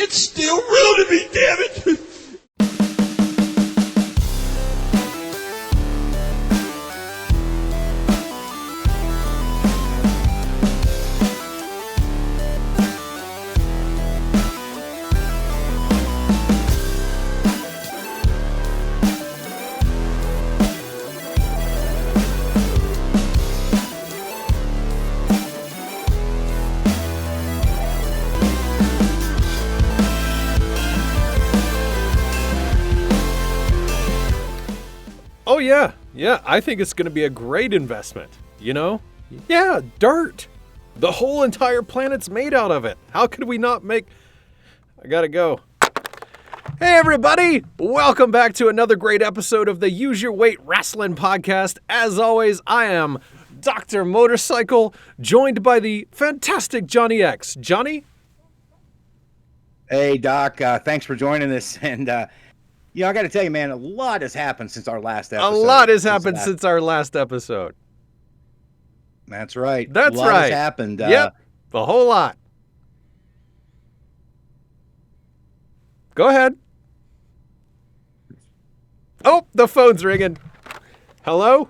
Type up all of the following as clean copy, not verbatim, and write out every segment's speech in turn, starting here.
It's still real to me, damn it! Oh, yeah. Yeah, I think it's going to be a great investment, you know? Yeah, dirt. The whole entire planet's made out of it. How could we not make... I gotta go. Hey, everybody. Welcome back to another great episode of the Use Your Weight Wrasslin podcast. As always, I am Dr. Motorcycle, joined by the fantastic Johnny X. Johnny? Hey, Doc. Thanks for joining us. And, I got to tell you, man, a lot has happened since our last episode. A lot has happened since our last episode. That's right. That's a lot right. has happened. Yep, a whole lot. Go ahead. Oh, the phone's ringing. Hello?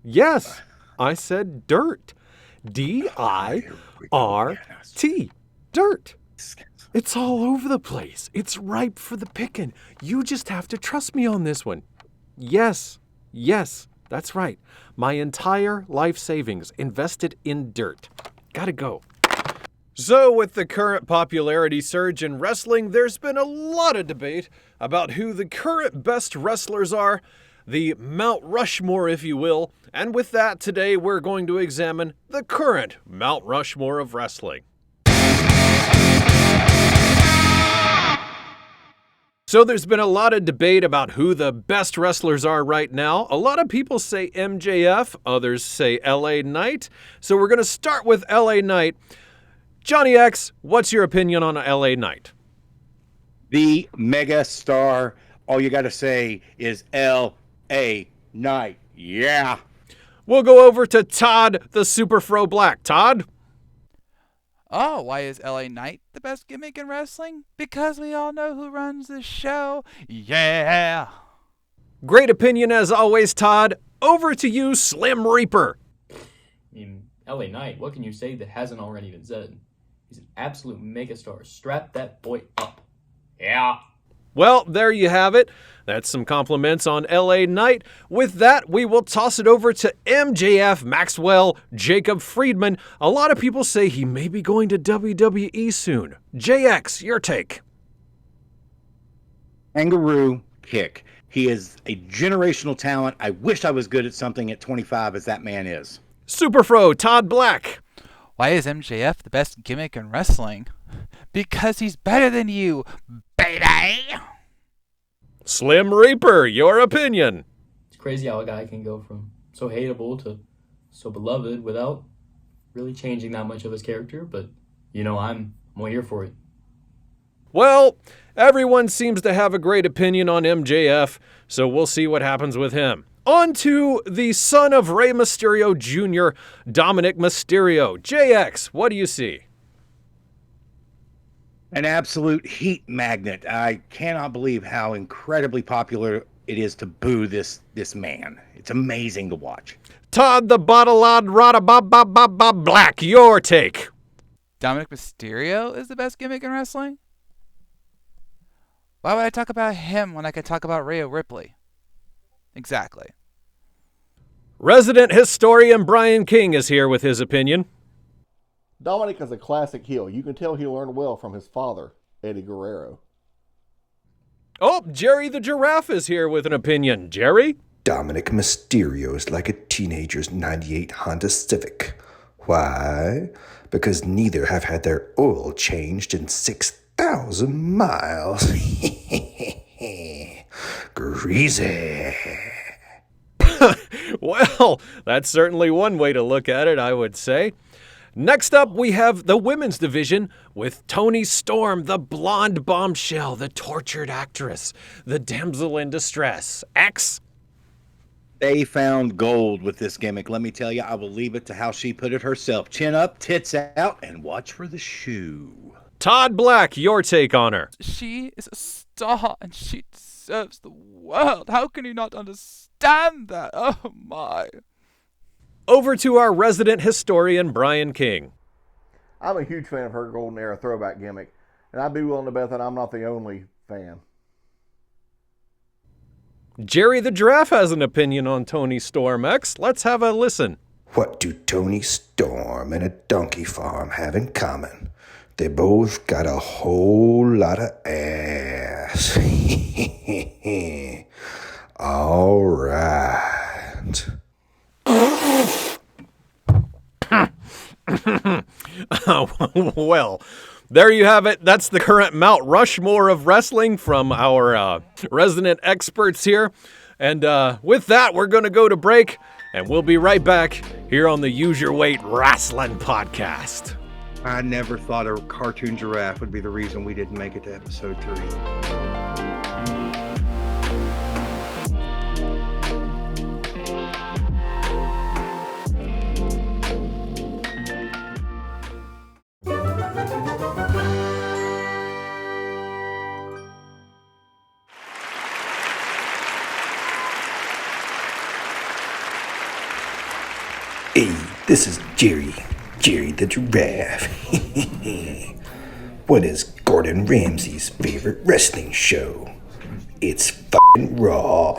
Yes, I said dirt. D-I-R-T. Dirt. It's all over the place. It's ripe for the picking. You just have to trust me on this one. Yes, that's right. My entire life savings invested in dirt. Gotta go. So with the current popularity surge in wrestling, there's been a lot of debate about who the current best wrestlers are, the Mount Rushmore, if you will. And with that, today we're going to examine the current Mount Rushmore of wrestling. So there's been a lot of debate about who the best wrestlers are right now. A lot of people say MJF, others say LA Knight. So we're going to start with LA Knight. Johnny X, what's your opinion on LA Knight? The mega star. All you got to say is LA Knight. Yeah. We'll go over to Todd, the Super Fro Black. Todd? Oh, why is LA Knight the best gimmick in wrestling? Because we all know who runs the show. Yeah. Great opinion as always, Todd. Over to you, Slim Reaper. I mean, LA Knight, what can you say that hasn't already been said? He's an absolute megastar. Strap that boy up. Yeah. Well, there you have it. That's some compliments on LA Knight. With that, we will toss it over to MJF Maxwell Jacob Friedman. A lot of people say he may be going to WWE soon. JX, your take. Kangaroo kick. He is a generational talent. I wish I was good at something at 25 as that man is. Superfro Todd Black. Why is MJF the best gimmick in wrestling? Because he's better than you, baby! Slim Reaper, your opinion. It's crazy how a guy can go from so hateable to so beloved without really changing that much of his character, but, I'm all here for it. Well, everyone seems to have a great opinion on MJF, so we'll see what happens with him. On to the son of Rey Mysterio Jr., Dominic Mysterio. JX, what do you see? An absolute heat magnet. I cannot believe how incredibly popular it is to boo this man. It's amazing to watch. Todd the Bottle-Odd Rada Black, your take. Dominic Mysterio is the best gimmick in wrestling? Why would I talk about him when I could talk about Rhea Ripley? Exactly. Resident historian Brian King is here with his opinion. Dominic is a classic heel. You can tell he learned well from his father, Eddie Guerrero. Oh, Jerry the Giraffe is here with an opinion. Jerry? Dominic Mysterio is like a teenager's 98 Honda Civic. Why? Because neither have had their oil changed in 6,000 miles. Greasy. Well, that's certainly one way to look at it, I would say. Next up, we have the women's division with Toni Storm, the blonde bombshell, the tortured actress, the damsel in distress. X? They found gold with this gimmick. Let me tell you, I will leave it to how she put it herself. Chin up, tits out, and watch for the shoe. Todd Black, your take on her. She is a star and she deserves the world. How can you not understand that? Oh my. Over to our resident historian, Brian King. I'm a huge fan of her Golden Era throwback gimmick, and I'd be willing to bet that I'm not the only fan. Jerry the Giraffe has an opinion on Tony Storm X. Let's have a listen. What do Tony Storm and a donkey farm have in common? They both got a whole lot of ass. All right. Well, there you have it. That's the current Mount Rushmore of wrestling from our resident experts here. And with that, we're going to go to break, and we'll be right back here on the Use Your Weight Wrasslin podcast. I never thought a cartoon giraffe would be the reason we didn't make it to episode 3. Hey, this is Jerry the Giraffe. What is Gordon Ramsay's favorite wrestling show? It's fucking Raw.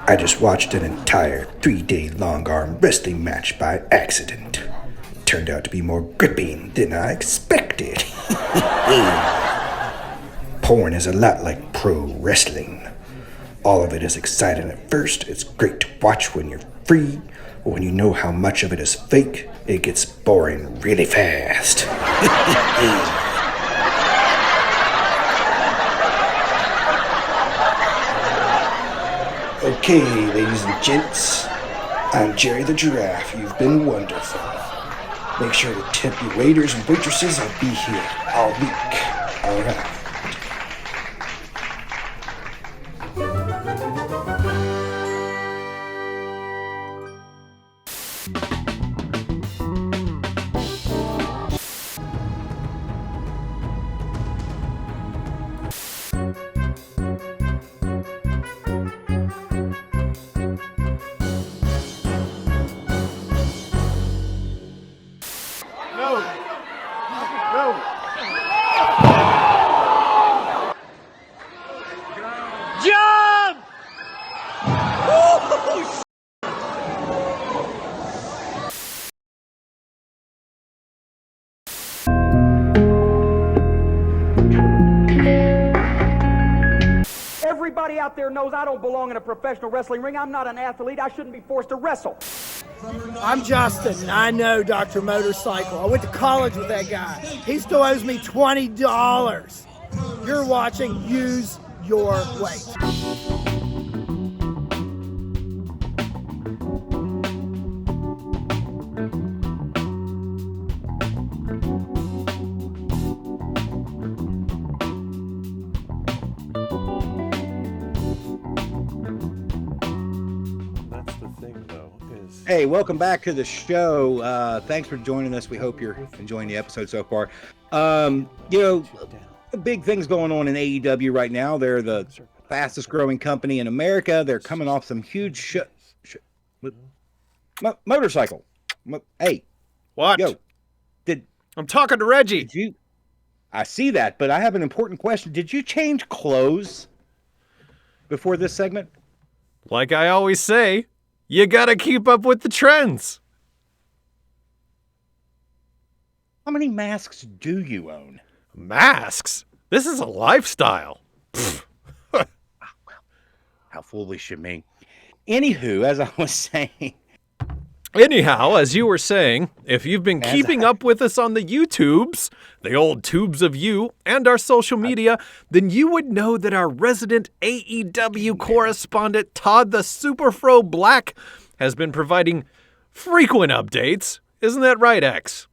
I just watched an entire 3-day long arm wrestling match by accident. Turned out to be more gripping than I expected. Porn is a lot like pro wrestling. All of it is exciting at first. It's great to watch when you're free, but when you know how much of it is fake, it gets boring really fast. Okay, ladies and gents, I'm Jerry the Giraffe. You've been wonderful. Make sure to tip your waiters and waitresses. I'll be here all week. All right. Everybody out there knows I don't belong in a professional wrestling ring. I'm not an athlete. I shouldn't be forced to wrestle. I'm Justin, and I know Dr. Motorcycle. I went to college with that guy. He still owes me $20. You're watching Use Your Weight. Hey, welcome back to the show. Thanks for joining us. We hope you're enjoying the episode so far. Big things going on in AEW right now. They're the fastest growing company in America. They're coming off some huge motorcycle. Hey, What? Yo, I'm talking to Reggie. I see that, but I have an important question. Did you change clothes before this segment? Like I always say, you gotta keep up with the trends. How many masks do you own? Masks? This is a lifestyle. How foolish of me. Anywho, as I was saying... Anyhow, as you were saying, if you've been keeping up with us on the YouTubes, the old tubes of you, and our social media, then you would know that our resident AEW correspondent, Todd the Superfro Black, has been providing frequent updates. Isn't that right, X?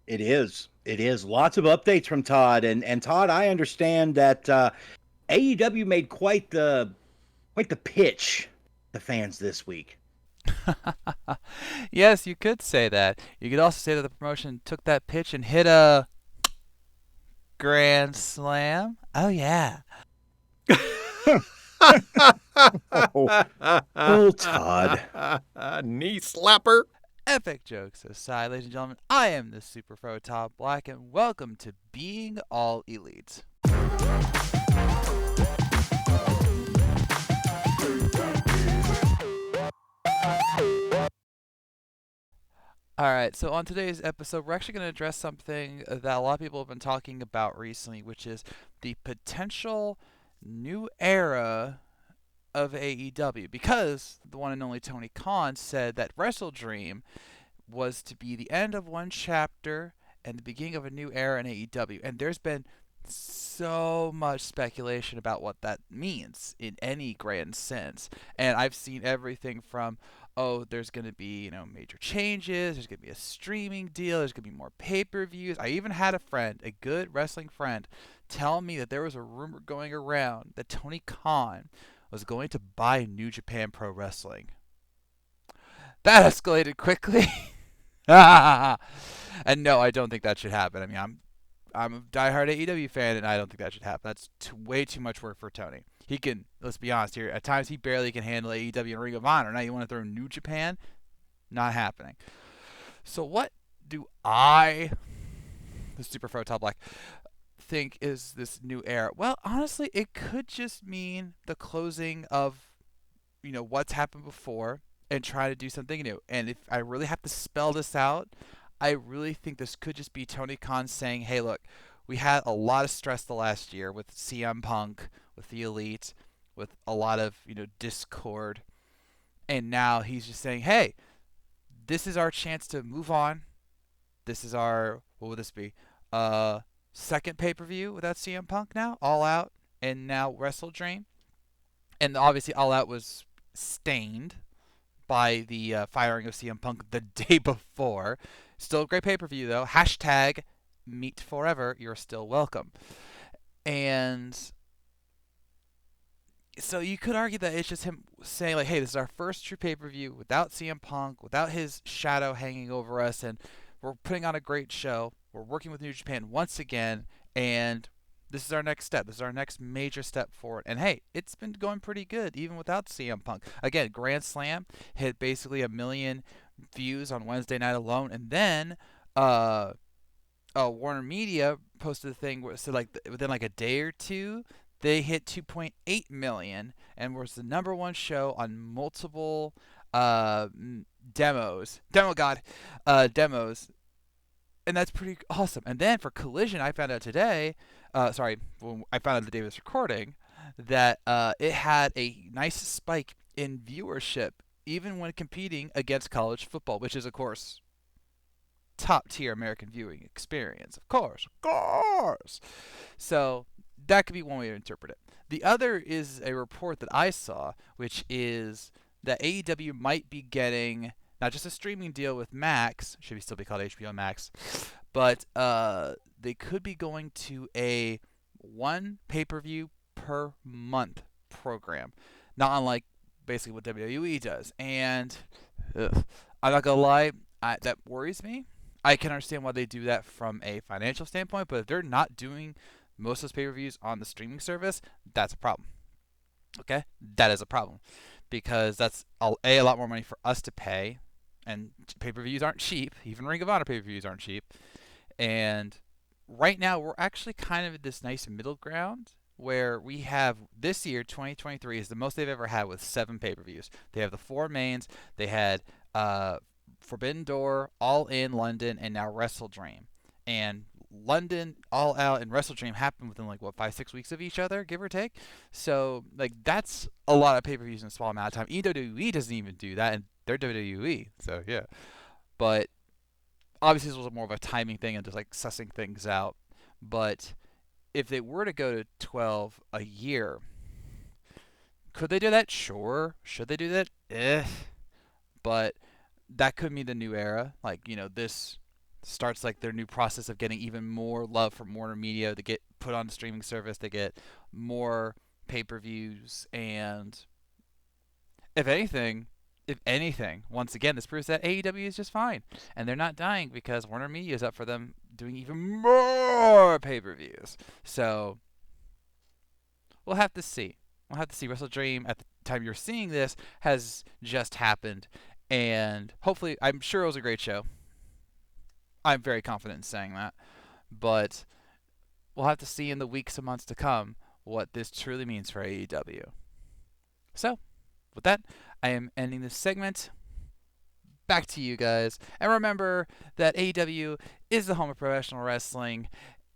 It is. It is. Lots of updates from Todd. And Todd, I understand that AEW made quite the pitch to fans this week. Yes, you could say that. You could also say that the promotion took that pitch and hit a grand slam. Oh, yeah. Oh, Todd. Knee slapper. Epic jokes aside, ladies and gentlemen, I am the Super Pro Todd Black, and welcome to Being All Elite. Alright, so on today's episode, we're actually going to address something that a lot of people have been talking about recently, which is the potential new era of AEW. Because the one and only Tony Khan said that WrestleDream was to be the end of one chapter and the beginning of a new era in AEW. And there's been so much speculation about what that means in any grand sense. And I've seen everything from, oh, there's going to be, major changes, there's going to be a streaming deal, there's going to be more pay-per-views. I even had a friend, a good wrestling friend, tell me that there was a rumor going around that Tony Khan was going to buy New Japan Pro Wrestling. That escalated quickly. And no, I don't think that should happen. I mean, I'm a diehard AEW fan, and I don't think that should happen. That's way too much work for Tony. He can, let's be honest here, at times he barely can handle AEW and Ring of Honor. Now you want to throw New Japan? Not happening. So what do I, the Super Pro Top Black, think is this new era? Well, honestly, it could just mean the closing of, what's happened before and try to do something new. And if I really have to spell this out, I really think this could just be Tony Khan saying, hey, look, we had a lot of stress the last year with CM Punk, with the Elite, with a lot of, discord. And now he's just saying, hey, this is our chance to move on. This is our, what would this be? Second pay-per-view without CM Punk now, All Out, and now WrestleDream. And obviously All Out was stained by the firing of CM Punk the day before. Still a great pay-per-view, though. Hashtag meet forever. You're still welcome. And so you could argue that it's just him saying, like, hey, this is our first true pay-per-view without CM Punk, without his shadow hanging over us, and we're putting on a great show. We're working with New Japan once again, and this is our next step. This is our next major step forward. And hey, it's been going pretty good, even without CM Punk. Again, Grand Slam hit basically 1 million views on Wednesday night alone, and then Warner Media posted a thing where it said, like, within like a day or two, they hit 2.8 million and was the #1 show on multiple demos. And that's pretty awesome. And then for Collision, I found out today, I found out the day of this recording, that it had a nice spike in viewership, even when competing against college football, which is, of course, top-tier American viewing experience. Of course. So that could be one way to interpret it. The other is a report that I saw, which is that AEW might be getting not just a streaming deal with Max, should still be called HBO Max, but they could be going to a one pay-per-view per month program, not unlike basically what WWE does. And I'm not gonna lie, that worries me. I can understand why they do that from a financial standpoint, but if they're not doing most of those pay-per-views on the streaming service, that's a problem. Okay, that is a problem, because that's a lot more money for us to pay, and pay-per-views aren't cheap. Even Ring of Honor pay-per-views aren't cheap. And right now, we're actually kind of at this nice middle ground where we have this year, 2023, is the most they've ever had with 7 pay-per-views. They have the 4 mains. They had Forbidden Door, All In London, and now WrestleDream. And London, All Out, and WrestleDream happened within 5-6 weeks of each other, give or take. So that's a lot of pay-per-views in a small amount of time. WWE doesn't even do that, and they're WWE. So yeah, but obviously this was more of a timing thing and just sussing things out. But if they were to go to 12 a year, could they do that? Sure. Should they do that? But that could mean the new era. This starts their new process of getting even more love from Warner Media to get put on the streaming service, to get more pay-per-views, and if anything, if anything, once again, this proves that AEW is just fine. And they're not dying because Warner Media is up for them doing even more pay-per-views. So we'll have to see. We'll have to see. Wrestle Dream, at the time you're seeing this, has just happened. And hopefully, I'm sure it was a great show. I'm very confident in saying that. But we'll have to see in the weeks and months to come what this truly means for AEW. So, with that, I am ending this segment. Back to you guys. And remember that AEW is the home of professional wrestling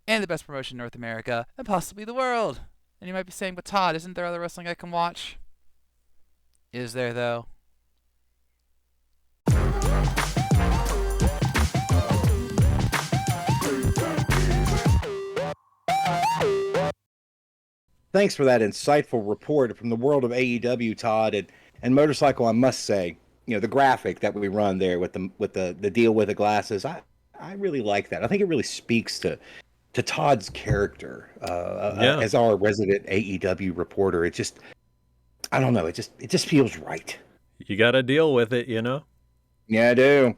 and the best promotion in North America and possibly the world. And you might be saying, but Todd, isn't there other wrestling I can watch? Is there, though? Thanks for that insightful report from the world of AEW, Todd. And Motorcycle, I must say, the graphic that we run there with the deal with the glasses, I really like that. I think it really speaks to Todd's character as our resident AEW reporter. It just, I don't know, it just feels right. You got to deal with it, Yeah, I do.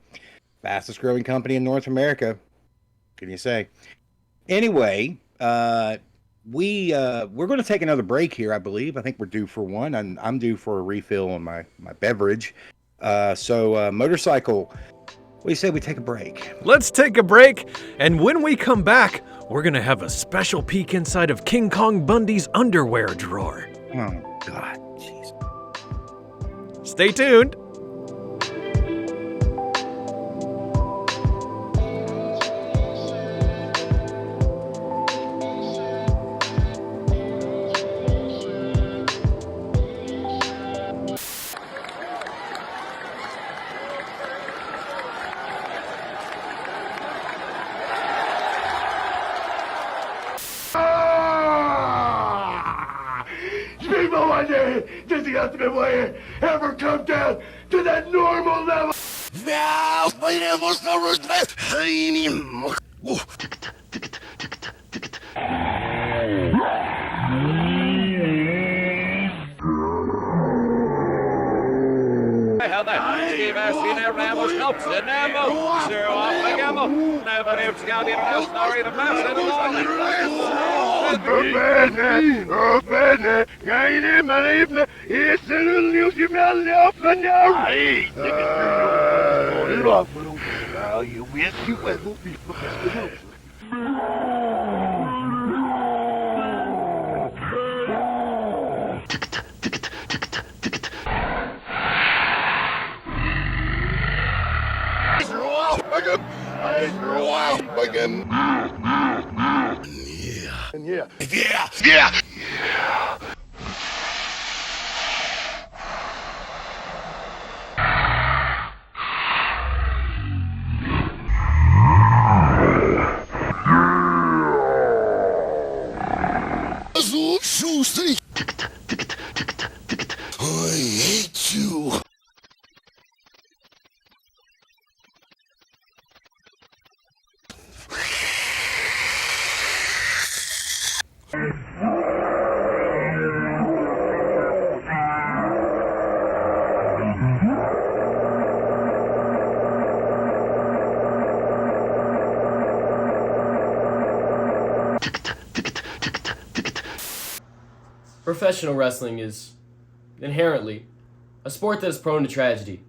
Fastest growing company in North America. What can you say? Anyway, we're going to take another break here, I believe. I think we're due for one, and I'm due for a refill on my beverage. So Motorcycle, what do you say we take a break? Let's take a break, and when we come back, we're going to have a special peek inside of King Kong Bundy's underwear drawer. Oh, God. Jeez. Stay tuned. Does the Ultimate Warrior ever come down to that normal level? Now, podemos you wish you were Yeah. I hate you. Professional wrestling is inherently a sport that is prone to tragedy.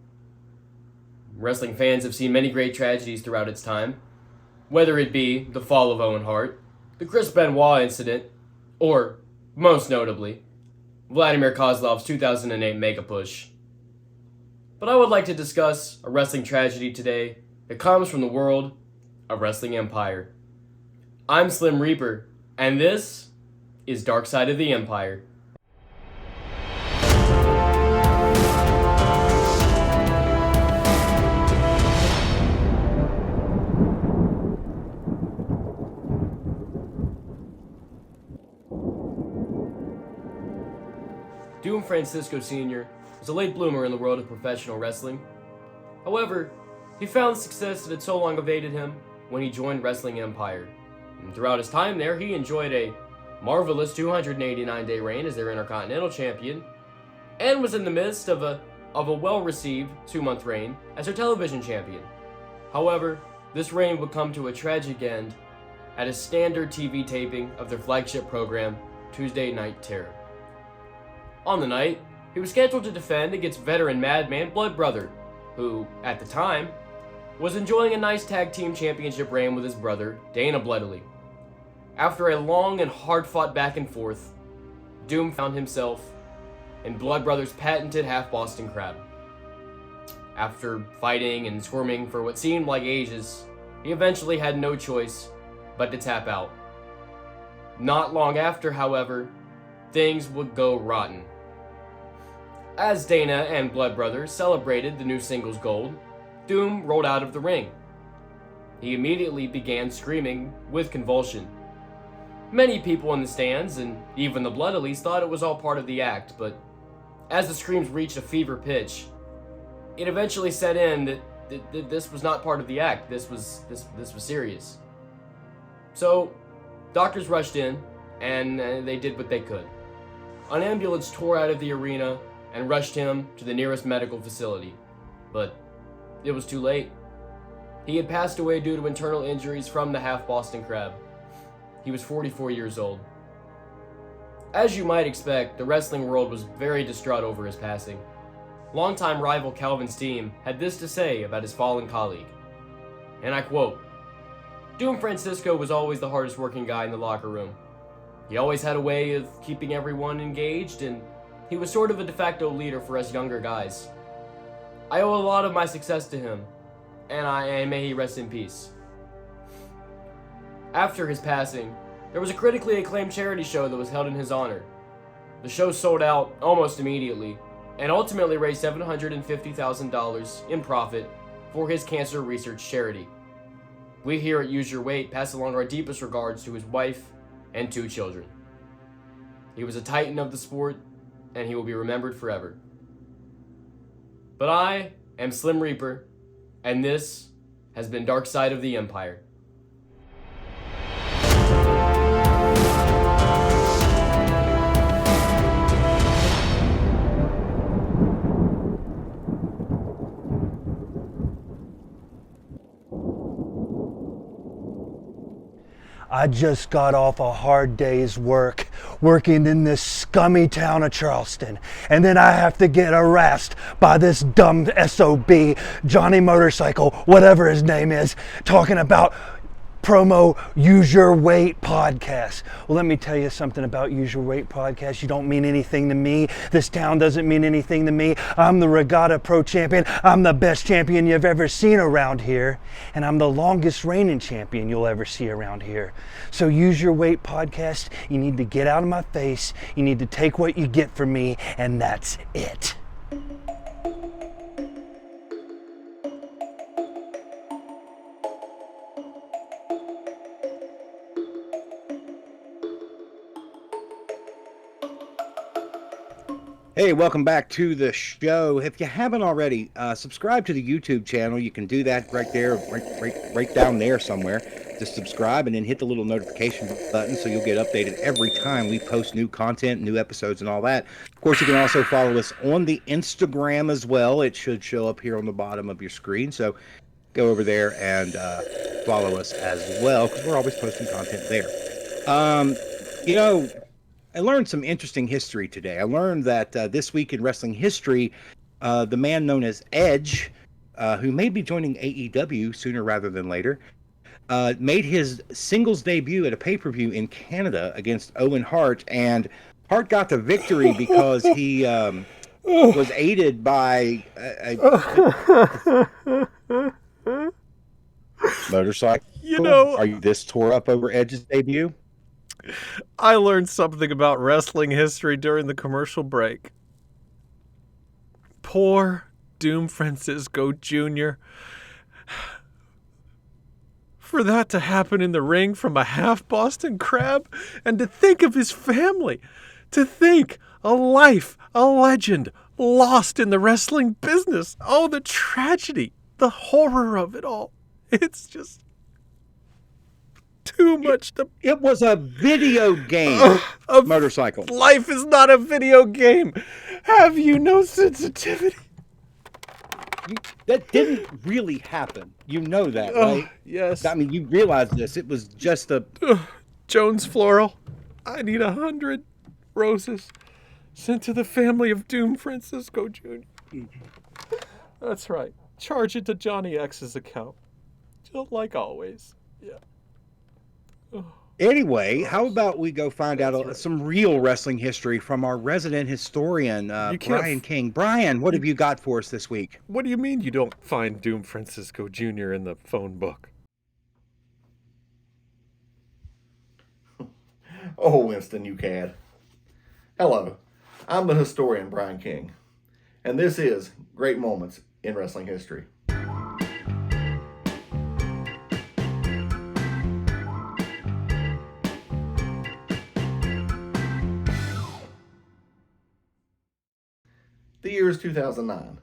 Wrestling fans have seen many great tragedies throughout its time, whether it be the fall of Owen Hart, the Chris Benoit incident, or, most notably, Vladimir Kozlov's 2008 Mega Push. But I would like to discuss a wrestling tragedy today that comes from the world of Wrestling Empire. I'm Slim Reaper, and this is Dark Side of the Empire. Doom Francisco Sr. was a late bloomer in the world of professional wrestling. However, he found the success that had so long evaded him when he joined Wrestling Empire. And throughout his time there, he enjoyed a marvelous 289-day reign as their Intercontinental Champion, and was in the midst of a of a well-received 2-month reign as their television champion. However, this reign would come to a tragic end at a standard TV taping of their flagship program, Tuesday Night Terror. On the night, he was scheduled to defend against veteran Madman Blood Brother, who, at the time, was enjoying a nice tag team championship reign with his brother, Dana Bloodily. After a long and hard-fought back and forth, Doom found himself in Blood Brother's patented half-Boston Crab. After fighting and squirming for what seemed like ages, he eventually had no choice but to tap out. Not long after, however, things would go rotten. As Dana and Blood Brother celebrated the new singles gold, Doom rolled out of the ring. He immediately began screaming with convulsion. Many people in the stands, and even the Bloodilies, thought it was all part of the act, but as the screams reached a fever pitch, it eventually set in that this was not part of the act. This was serious. So, doctors rushed in, and they did what they could. An ambulance tore out of the arena and rushed him to the nearest medical facility, but it was too late. He had passed away due to internal injuries from the half-Boston Crab. He was 44 years old. As you might expect, the wrestling world was very distraught over his passing. Longtime rival Calvin Steen had this to say about his fallen colleague, and I quote, "Doom Francisco was always the hardest working guy in the locker room. He always had a way of keeping everyone engaged, and he was sort of a de facto leader for us younger guys. I owe a lot of my success to him, and may he rest in peace." After his passing, there was a critically acclaimed charity show that was held in his honor. The show sold out almost immediately, and ultimately raised $750,000 in profit for his cancer research charity. We here at Use Your Weight pass along our deepest regards to his wife and 2 children. He was a titan of the sport, and he will be remembered forever. But I am Slim Reaper, and this has been Dark Side of the Empire. I just got off a hard day's work, working in this scummy town of Charleston. And then I have to get harassed by this dumb SOB, Johnny Motorcycle, whatever his name is, talking about promo Use Your Weight podcast. Well, let me tell you something about Use Your Weight podcast. You don't mean anything to me. This town doesn't mean anything to me. I'm the Regatta Pro Champion. I'm the best champion you've ever seen around here. And I'm the longest reigning champion you'll ever see around here. So Use Your Weight podcast, you need to get out of my face. You need to take what you get from me, and that's it. Hey, welcome back to the show. If you haven't already, subscribe to the YouTube channel. You can do that right there, right down there somewhere. Just subscribe and then hit the little notification button so you'll get updated every time we post new content, new episodes, and all that. Of course, you can also follow us on the Instagram as well. It should show up here on the bottom of your screen. So go over there and follow us as well, because we're always posting content there. I learned some interesting history today. I learned that this week in wrestling history, the man known as Edge, who may be joining AEW sooner rather than later, made his singles debut at a pay-per-view in Canada against Owen Hart, and Hart got the victory because he was aided by a motorcycle. Are you this tore up over Edge's debut? I learned something about wrestling history during the commercial break. Poor Doom Francisco Jr. For that to happen in the ring from a half Boston Crab, and to think of his family, to think a life, a legend, lost in the wrestling business. Oh, the tragedy, the horror of it all. It's just too much to... It was a video game, motorcycle. Life is not a video game. Have you no sensitivity? that didn't really happen. You know that, right? Yes. I mean, you realize this. It was just a... Jones Floral, I need 100 roses sent to the family of Doom Francisco Jr. That's right. Charge it to Johnny X's account. Just like always. Yeah. Anyway, how about we go find out some real wrestling history from our resident historian, Brian King. Brian, what have you got for us this week? What do you mean you don't find Doom Francisco Jr. in the phone book? Oh, Winston, you cad. Hello, I'm the historian Brian King, and this is Great Moments in Wrestling History. The year is 2009.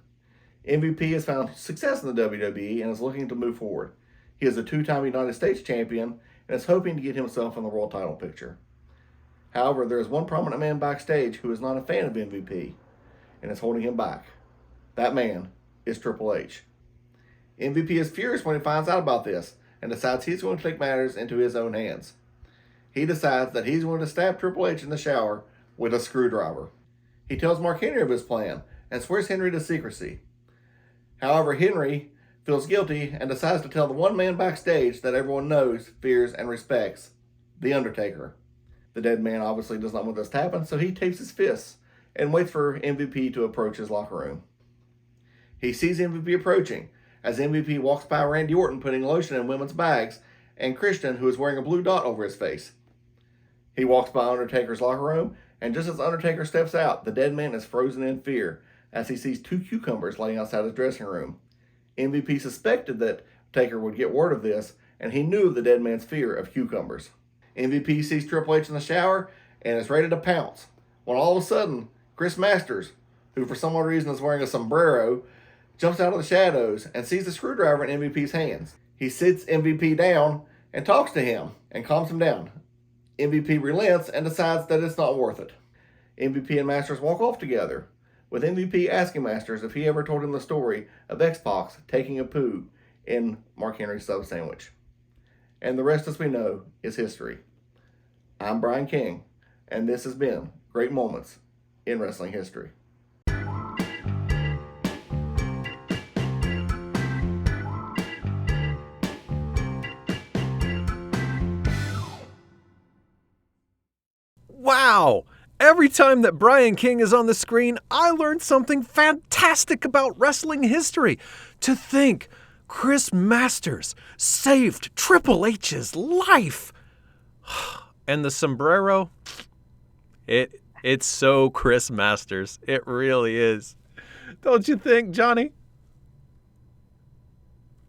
MVP has found success in the WWE and is looking to move forward. He is a two-time United States champion and is hoping to get himself in the world title picture. However, there is one prominent man backstage who is not a fan of MVP and is holding him back. That man is Triple H. MVP is furious when he finds out about this and decides he's going to take matters into his own hands. He decides that he's going to stab Triple H in the shower with a screwdriver. He tells Mark Henry of his plan and swears Henry to secrecy. However, Henry feels guilty and decides to tell the one man backstage that everyone knows, fears, and respects, The Undertaker. The dead man obviously does not want this to happen, so he tapes his fists and waits for MVP to approach his locker room. He sees MVP approaching as MVP walks by Randy Orton putting lotion in women's bags and Christian, who is wearing a blue dot over his face. He walks by Undertaker's locker room, and just as Undertaker steps out, the dead man is frozen in fear as he sees two cucumbers laying outside his dressing room. MVP suspected that Taker would get word of this, and he knew of the dead man's fear of cucumbers. MVP sees Triple H in the shower and is ready to pounce, when all of a sudden, Chris Masters, who for some odd reason is wearing a sombrero, jumps out of the shadows and sees the screwdriver in MVP's hands. He sits MVP down and talks to him and calms him down. MVP relents and decides that it's not worth it. MVP and Masters walk off together, with MVP asking Masters if he ever told him the story of X-Pac taking a poo in Mark Henry's sub sandwich. And the rest, as we know, is history. I'm Brian King, and this has been Great Moments in Wrestling History. Wow! Every time that Brian King is on the screen, I learn something fantastic about wrestling history. To think, Chris Masters saved Triple H's life. And the sombrero, it's so Chris Masters. It really is. Don't you think, Johnny?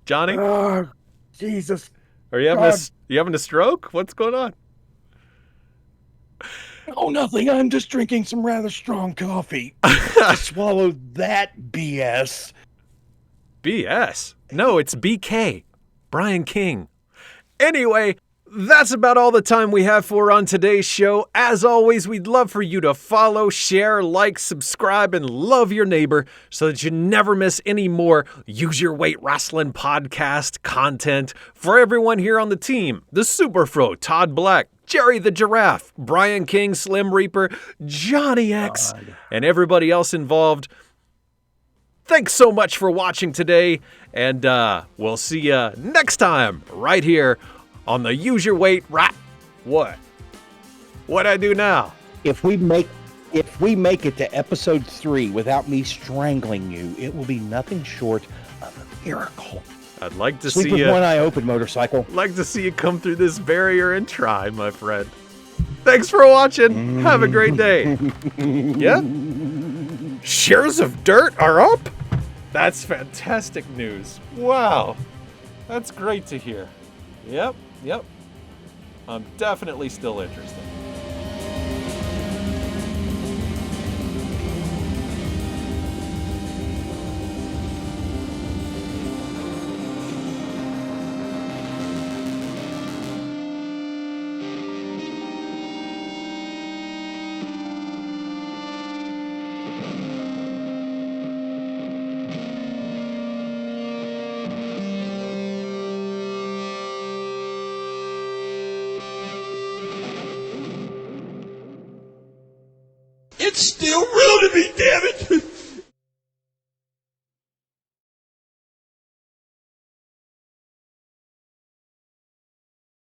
Johnny? Oh, Jesus. Are you having a stroke? What's going on? Oh, nothing. I'm just drinking some rather strong coffee. Swallow that BS. BS? No, it's BK. Brian King. Anyway, that's about all the time we have for on today's show. As always, we'd love for you to follow, share, like, subscribe, and love your neighbor so that you never miss any more Use Your Weight Wrestling podcast content for everyone here on the team. The Superfro, Todd Black, Jerry the Giraffe, Brian King, Slim Reaper, Johnny X, and everybody else involved. Thanks so much for watching today, and we'll see you next time right here on the Use Your Weight What? What'd I do now? If we make it to episode 3 without me strangling you, it will be nothing short of a miracle. I'd like to Sleep see with you. one eye open, motorcycle. Like to see you come through this barrier and try, my friend. Thanks for watching. Have a great day. Yep. Shares of dirt are up? That's fantastic news. Wow. That's great to hear. Yep. I'm definitely still interested. Still real to me, damn it!